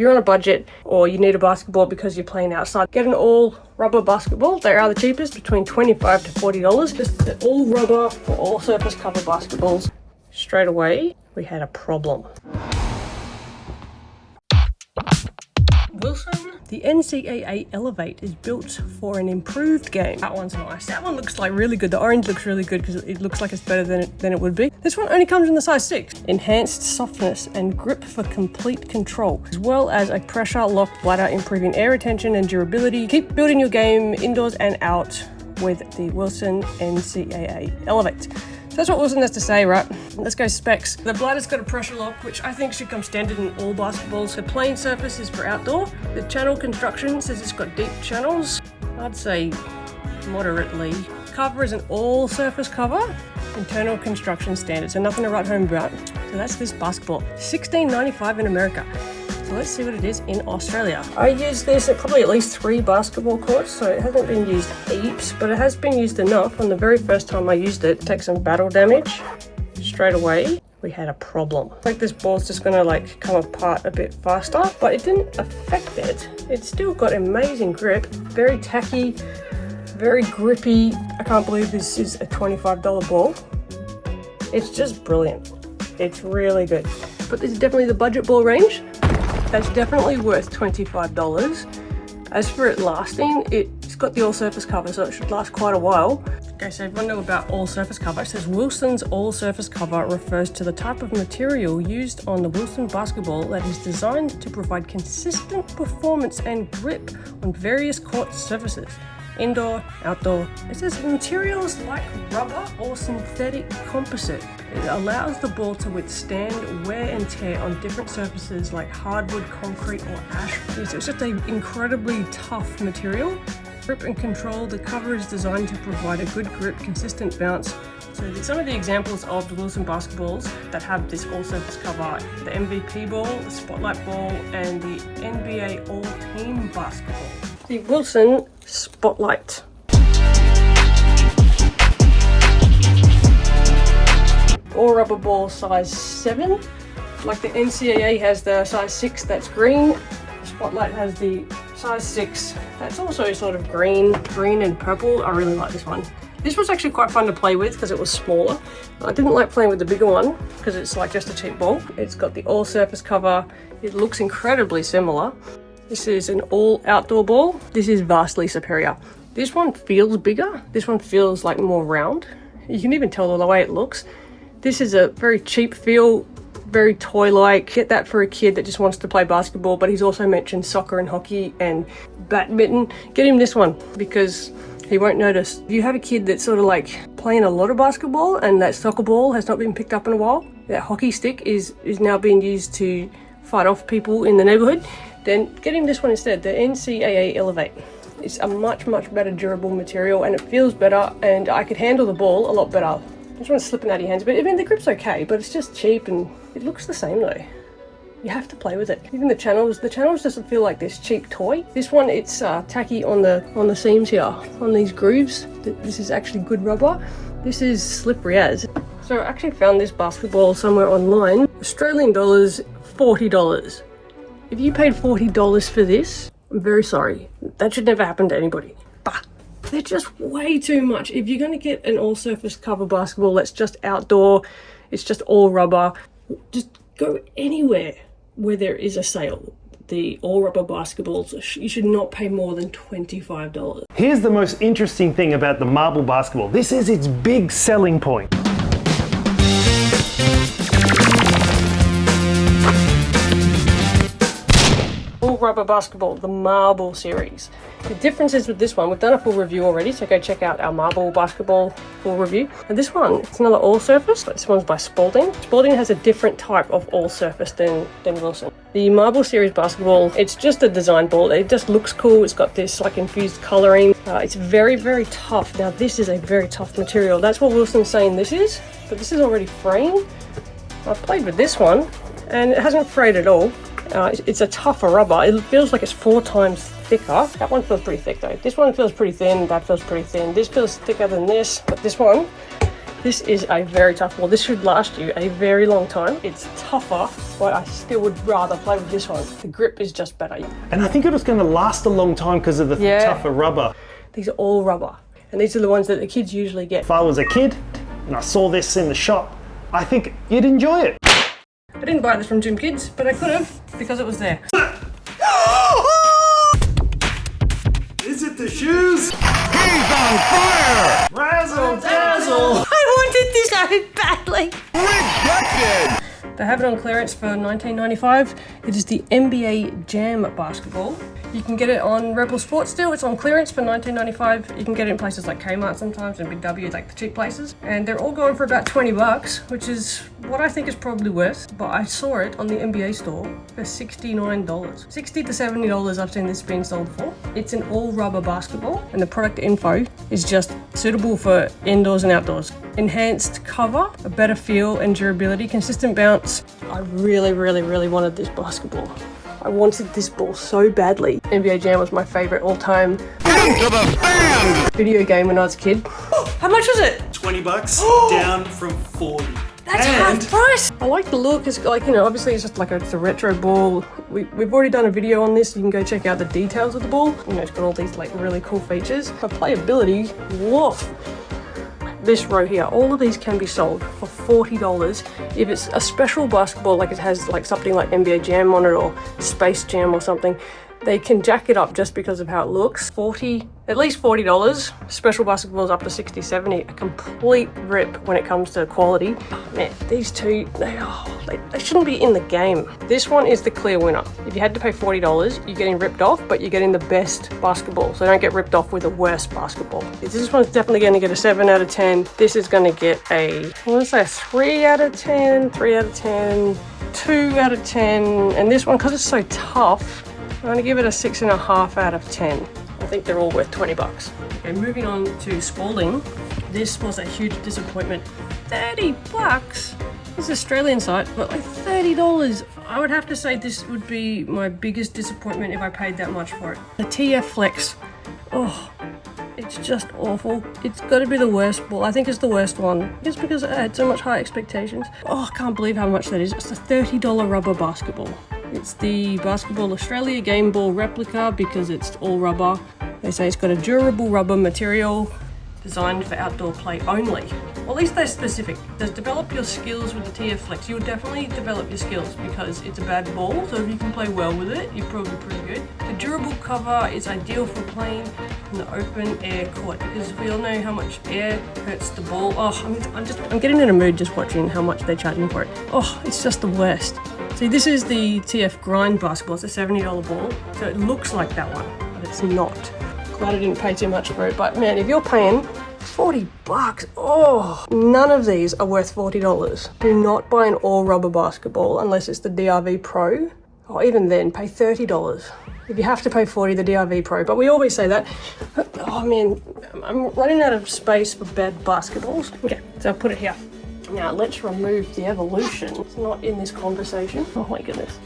you're on a budget or you need a basketball because you're playing outside, get an all rubber basketball. They are the cheapest, between $25 to $40. Just the all rubber for all surface cover basketballs. Straight away, we had a problem. Wilson, the NCAA Elevate is built for an improved game. That one's nice. That one looks like really good. The orange looks really good because it looks like it's better than it would be. This one only comes in the size 6. Enhanced softness and grip for complete control, as well as a pressure lock bladder, improving air retention and durability. Keep building your game indoors and out with the Wilson NCAA Elevate. So that's what Wilson has to say, right? Let's go specs. The bladder's got a pressure lock, which I think should come standard in all basketballs. The playing surface is for outdoor. The channel construction says it's got deep channels. I'd say moderately. Cover is an all surface cover. Internal construction standard, so nothing to write home about. So that's this basketball. $16.95 in America. So let's see what it is in Australia. I used this at probably at least 3 basketball courts, so it hasn't been used heaps, but it has been used enough. On the very first time I used it, take some battle damage. Straight away, we had a problem. Like this ball's just gonna like come apart a bit faster, but it didn't affect it. It's still got amazing grip, very tacky, very grippy. I can't believe this is a $25 ball. It's just brilliant. It's really good. But this is definitely the budget ball range. That's definitely worth $25. As for it lasting, it's got the all surface cover, so it should last quite a while. Okay, so everyone know about all surface cover. It says Wilson's all surface cover refers to the type of material used on the Wilson basketball that is designed to provide consistent performance and grip on various court surfaces. Indoor, outdoor. It says materials like rubber or synthetic composite. It allows the ball to withstand wear and tear on different surfaces like hardwood, concrete, or ash. So it's just an incredibly tough material. Grip and control. The cover is designed to provide a good grip, consistent bounce. So some of the examples of the Wilson basketballs that have this all-surface cover: the MVP ball, the Spotlight ball, and the NBA All-Team basketball. The Wilson Spotlight. All rubber ball size 7. Like the NCAA has the size 6 that's green. The Spotlight has the size 6 that's also sort of green and purple. I really like this one. This was actually quite fun to play with because it was smaller. I didn't like playing with the bigger one because it's like just a cheap ball. It's got the all surface cover. It looks incredibly similar. This is an all outdoor ball. This is vastly superior. This one feels bigger. This one feels like more round. You can even tell the way it looks. This is a very cheap feel, very toy-like. Get that for a kid that just wants to play basketball, but he's also mentioned soccer and hockey and badminton. Get him this one because he won't notice. If you have a kid that's sort of like playing a lot of basketball and that soccer ball has not been picked up in a while, that hockey stick is now being used to fight off people in the neighborhood, then get him this one instead, the NCAA Elevate. It's a much better durable material and it feels better, and I could handle the ball a lot better. This one's slipping out of your hands, but I mean the grip's okay, but it's just cheap and it looks the same though. You have to play with it. Even the channels doesn't feel like this cheap toy. This one, it's tacky on the seams here, on these grooves. This is actually good rubber. This is slippery as. So I actually found this basketball somewhere online. Australian dollars, $40. If you paid $40 for this, I'm very sorry. That should never happen to anybody. But they're just way too much. If you're going to get an all-surface cover basketball that's just outdoor, it's just all rubber, just go anywhere where there is a sale. The all-rubber basketballs, you should not pay more than $25. Here's the most interesting thing about the marble basketball. This is its big selling point. Rubber basketball, the marble series. The differences with this one, we've done a full review already, so go check out our marble basketball full review. And this one, it's another all surface, but this one's by Spalding. Spalding has a different type of all surface than Wilson. The marble series basketball, it's just a design ball. It just looks cool. It's got this like infused coloring. It's very tough. Now this is a very tough material. That's what Wilson's saying this is, but this is already fraying. I've played with this one and it hasn't frayed at all. It's a tougher rubber. It feels like it's 4 times thicker. That one feels pretty thick though. This one feels pretty thin, that feels pretty thin. This feels thicker than this, but this one This is a very tough ball. This should last you a very long time. It's tougher, but I still would rather play with this one. The grip is just better. And I think it was going to last a long time because of the tougher rubber. These are all rubber. And these are the ones that the kids usually get. If I was a kid and I saw this in the shop, I think you'd enjoy it. I didn't buy this from Gym Kids, but I could have because it was there. Is it the shoes? He's on fire! Razzle dazzle! I wanted this so badly. Rejected! They have it on clearance for $19.95. It is the NBA Jam basketball. You can get it on Rebel Sports still. It's on clearance for $19.95. You can get it in places like Kmart sometimes and Big W, like the cheap places. And they're all going for about 20 bucks, which is what I think is probably worth. But I saw it on the NBA store for $69. $60 to $70 I've seen this being sold for. It's an all rubber basketball and the product info is just suitable for indoors and outdoors. Enhanced cover, a better feel and durability, consistent bounce. I really, really, really wanted this basketball. I wanted this ball so badly. NBA Jam was my favorite all-time video game when I was a kid. How much was it? 20 bucks down from 40. That's half price. I like the look. It's like, you know, obviously it's just like it's a retro ball. We've already done a video on this. You can go check out the details of the ball. You know, it's got all these like really cool features. For playability, woof. This row here, all of these can be sold for $40 if it's a special basketball, like it has like something like NBA Jam on it or Space Jam or something. They can jack it up just because of how it looks. At least $40. Special basketballs up to 60, 70. A complete rip when it comes to quality. Oh, man, these two, they shouldn't be in the game. This one is the clear winner. If you had to pay $40, you're getting ripped off, but you're getting the best basketball. So don't get ripped off with the worst basketball. This one's definitely going to get a 7 out of 10. This is going to get a 3 out of 10, 3 out of 10, 2 out of 10. And this one, because it's so tough, I'm going to give it a 6.5 out of 10. I think they're all worth 20 bucks. Okay, moving on to Spalding. This was a huge disappointment. 30 bucks? This is Australian site, but like $30. I would have to say this would be my biggest disappointment if I paid that much for it. The TF Flex. Oh, it's just awful. It's got to be the worst ball. I think it's the worst one. Just because I had so much high expectations. Oh, I can't believe how much that is. It's a $30 rubber basketball. It's the Basketball Australia game ball replica because it's all rubber. They say it's got a durable rubber material designed for outdoor play only. Well, at least they're specific. Does develop your skills with the TF Flex. You'll definitely develop your skills because it's a bad ball, so if you can play well with it, you're probably pretty good. The durable cover is ideal for playing in the open air court because we all know how much air hurts the ball. Oh, I'm getting in a mood just watching how much they're charging for it. Oh, it's just the worst. See, this is the TF Grind basketball. It's a $70 ball, so it looks like that one, but it's not. Glad I didn't pay too much for it, but man, if you're paying 40 bucks, oh, none of these are worth $40. Do not buy an all rubber basketball unless it's the DRV Pro, or even then, pay $30. If you have to pay $40, the DRV Pro, but we always say that. Oh man, I'm running out of space for bad basketballs. Okay, so I'll put it here. Now let's remove the evolution. It's not in this conversation. Oh my goodness.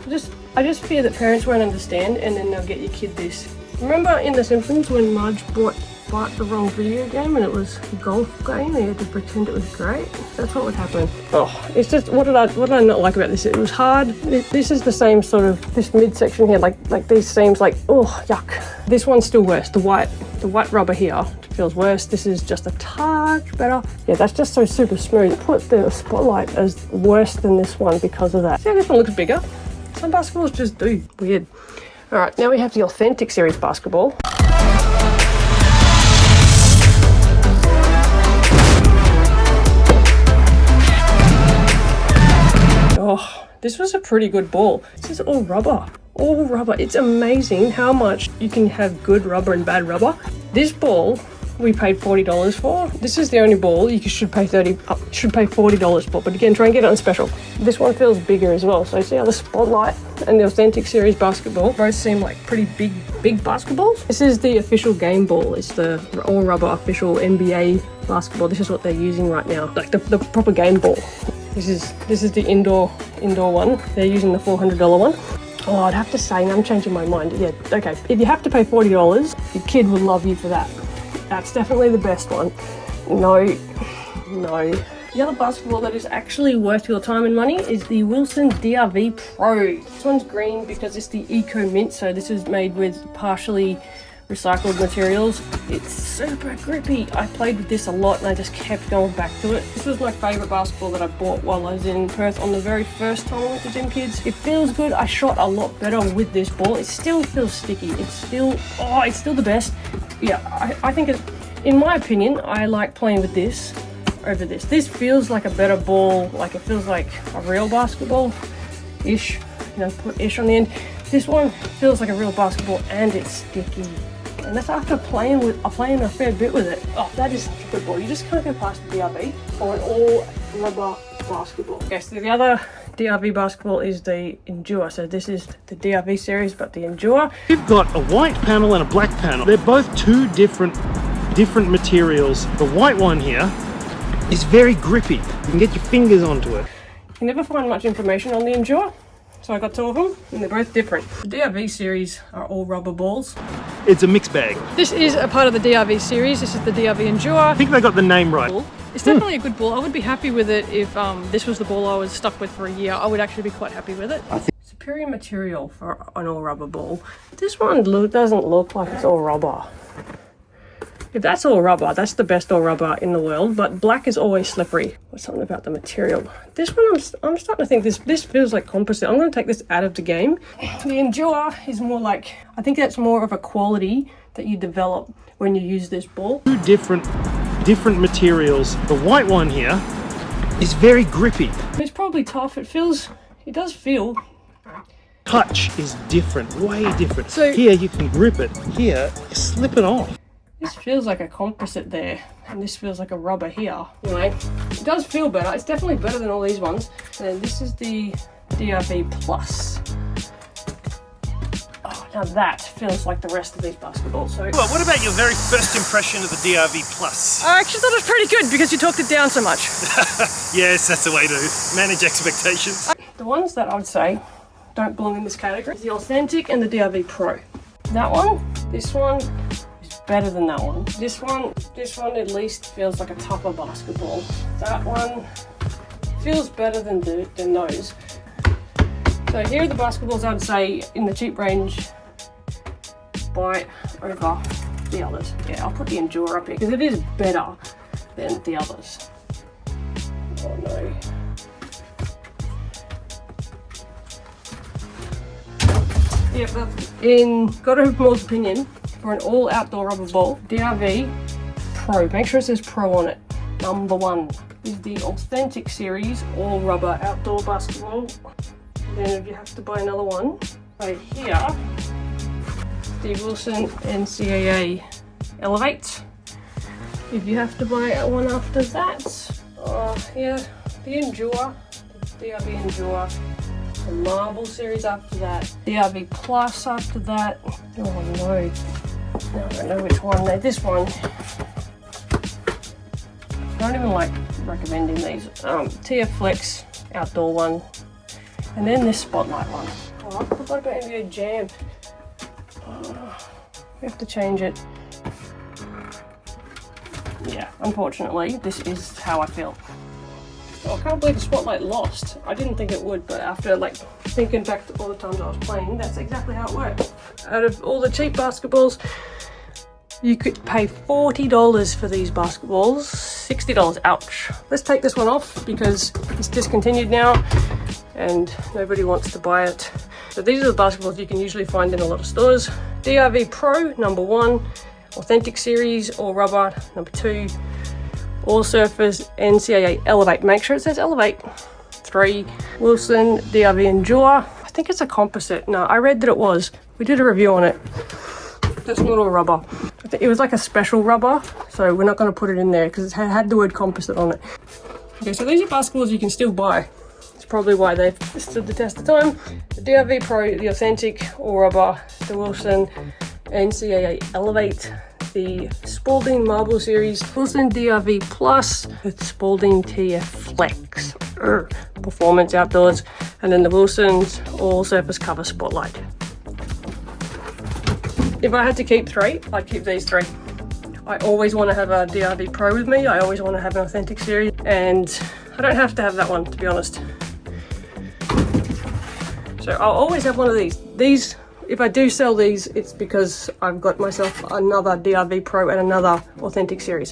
I just fear that parents won't understand and then they'll get your kid this. Remember in The Simpsons when Marge bought Bart the wrong video game and it was a golf game? They had to pretend it was great. That's what would happen. Oh, it's just, what did I not like about this? It was hard. This is the same sort of, this midsection here, like these seams like, oh, yuck. This one's still worse. The white rubber here feels worse. This is just a touch better. Yeah, that's just so super smooth. Put the spotlight as worse than this one because of that. See how this one looks bigger? Some basketballs just do. Weird. All right, now we have the Authentic Series basketball. Oh, this was a pretty good ball. This is all rubber. All rubber. It's amazing how much you can have good rubber and bad rubber. This ball we paid $40 for. This is the only ball you should pay $40 for, but again, try and get it on special. This one feels bigger as well. So see how the Spotlight and the Authentic Series basketball both seem like pretty big basketballs. This is the official game ball. It's the all rubber official NBA basketball. This is what they're using right now, like the proper game ball. This is the indoor one. They're using the $400 one. Oh, I'd have to say, I'm changing my mind. Yeah, okay. If you have to pay $40, your kid will love you for that. That's definitely the best one. No, No. The other basketball that is actually worth your time and money is the Wilson DRV Pro. This one's green because it's the Eco Mint, so this is made with partially recycled materials. It's super grippy. I played with this a lot and I just kept going back to it. This was my favourite basketball that I bought while I was in Perth on the very first time I went to Gym Kids. It feels good. I shot a lot better with this ball. It still feels sticky. It's still the best. Yeah, I think it's, in my opinion, I like playing with this over this. This feels like a better ball, like it feels like a real basketball-ish, you know, put ish on the end. This one feels like a real basketball and it's sticky. And that's after playing a fair bit with it. Oh, that is such a good ball. You just can't go past the DRV or an all rubber basketball. Okay, so the other DRV basketball is the Endura. So this is the DRV series, but the Endura. We've got a white panel and a black panel. They're both two different materials. The white one here is very grippy. You can get your fingers onto it. You can never find much information on the Endura, so I got two of them, and they're both different. The DRV series are all rubber balls. It's a mixed bag. This is a part of the DRV series. This is the DRV Endura. I think they got the name right. It's definitely a good ball. I would be happy with it if this was the ball I was stuck with for a year. I would actually be quite happy with it. Superior material for an all rubber ball. This one doesn't look like it's all rubber. If that's all rubber, that's the best all rubber in the world, but black is always slippery. What's something about the material? This one, I'm starting to think this feels like composite. I'm going to take this out of the game. The Endura is more like, I think that's more of a quality that you develop when you use this ball. Two different materials. The white one here is very grippy. It's probably tough. It does feel. Touch is different, way different. So here you can grip it. Here, you slip it off. This feels like a composite there, and this feels like a rubber here. Anyway, it does feel better. It's definitely better than all these ones. And then this is the DRV Plus. Oh, now that feels like the rest of these basketballs. So, well, what about your very first impression of the DRV Plus? I actually thought it was pretty good because you talked it down so much. Yes, that's the way to manage expectations. The ones that I would say don't belong in this category is the Authentic and the DRV Pro. That one, this one, better than that one. This one at least feels like a tougher basketball. That one feels better than those. So here are the basketballs I'd say in the cheap range buy over the others. Yeah, I'll put the Endura up here because it is better than the others. Oh no. Yeah, but in God of Moore's opinion, for an all outdoor rubber ball, DRV Pro, make sure it says Pro on it. Number one is the Authentic series all rubber outdoor basketball. Then if you have to buy another one, right here, the Wilson NCAA Elevate. If you have to buy one after that, yeah, the Endura, the DRV Endura. The Marble series after that, DRV Plus after that. Oh no, I don't know which one. This one, I don't even like recommending these. TF Flex outdoor one, and then this Spotlight one. Oh, I forgot about NBA Jam. We have to change it. Yeah, unfortunately, this is how I feel. Oh, I can't believe the Spotlight lost. I didn't think it would, but after like thinking back to all the times I was playing, that's exactly how it worked. Out of all the cheap basketballs, you could pay $40 for these basketballs, $60, ouch. Let's take this one off because it's discontinued now and nobody wants to buy it. So these are the basketballs you can usually find in a lot of stores. DRV Pro, number one. Authentic series, all rubber, number two. All surface NCAA Elevate. Make sure it says Elevate. 3. Wilson DRV Endura. I think it's a composite. No, I read that it was. We did a review on it. That's not all rubber. It was like a special rubber, so we're not going to put it in there because it had the word composite on it. Okay, so these are basketballs you can still buy. It's probably why they've stood the test of time. The DRV Pro, the Authentic, all rubber. The Wilson NCAA Elevate. The Spalding Marble series, Wilson DRV Plus, with Spalding TF Flex, performance outdoors, and then the Wilson's all surface cover Spotlight. If I had to keep 3, I'd keep these 3. I always want to have a DRV Pro with me. I always want to have an authentic series, and I don't have to have that one, to be honest. So I'll always have one of these. These, if I do sell these, it's because I've got myself another DRV Pro and another authentic series.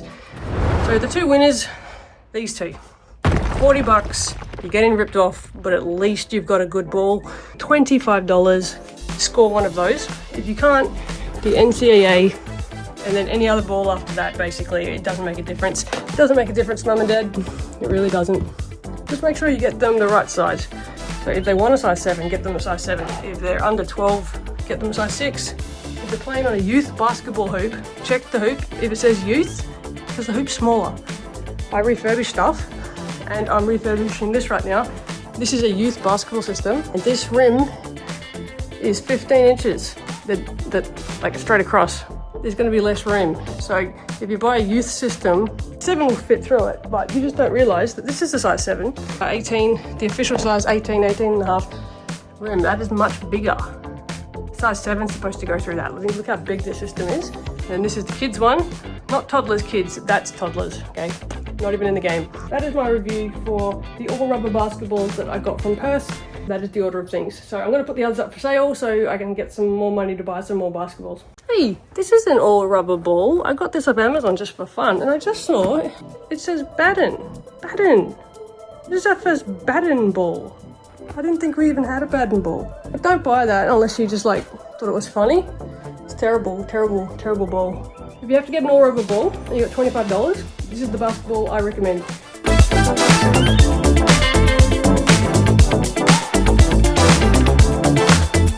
So the two winners, these two. 40 bucks, you're getting ripped off, but at least you've got a good ball. $25, score one of those. If you can't, the NCAA, and then any other ball after that, basically, it doesn't make a difference. It doesn't make a difference, mum and dad. It really doesn't. Just make sure you get them the right size. So if they want a size 7, get them a size 7. If they're under 12, get them a size 6. If they're playing on a youth basketball hoop, check the hoop. If it says youth, because the hoop's smaller. I refurbish stuff, and I'm refurbishing this right now. This is a youth basketball system, and this rim is 15 inches, like straight across. There's going to be less room. So if you buy a youth system, 7 will fit through it, but you just don't realize that this is a size 7. 18, the official size 18, 18 and a half rim, that is much bigger. Size 7 is supposed to go through that. Look how big this system is. And this is the kids one, not toddlers kids, that's toddlers, okay? Not even in the game. That is my review for the all rubber basketballs that I got from Perth. That is the order of things. So I'm going to put the others up for sale so I can get some more money to buy some more basketballs. Hey, this is an all rubber ball. I got this off Amazon just for fun, and I just saw it says Badden. Badden. This is our first Badden ball. I didn't think we even had a Badden ball. But don't buy that unless you just like thought it was funny. It's terrible, terrible, terrible ball. If you have to get an all rubber ball and you got $25, this is the basketball I recommend.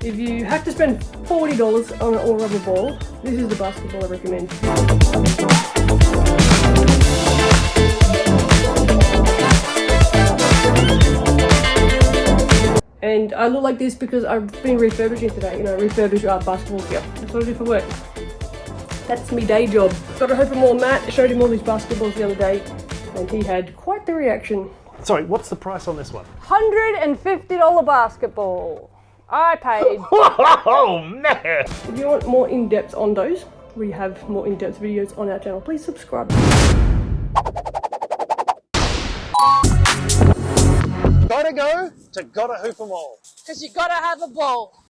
If you have to spend $40 on an all rubber ball, this is the basketball I recommend. And I look like this because I've been refurbishing today. You know, refurbish our basketball gear. That's what I do for work. That's my day job. Got a hope for more Matt. I showed him all these basketballs the other day, and he had quite the reaction. Sorry, what's the price on this one? $150 basketball. I paid. Oh man! If you want more in-depth on those, we have more in-depth videos on our channel. Please subscribe. Gotta go to Gotta Hoop 'em all. Because you gotta have a ball.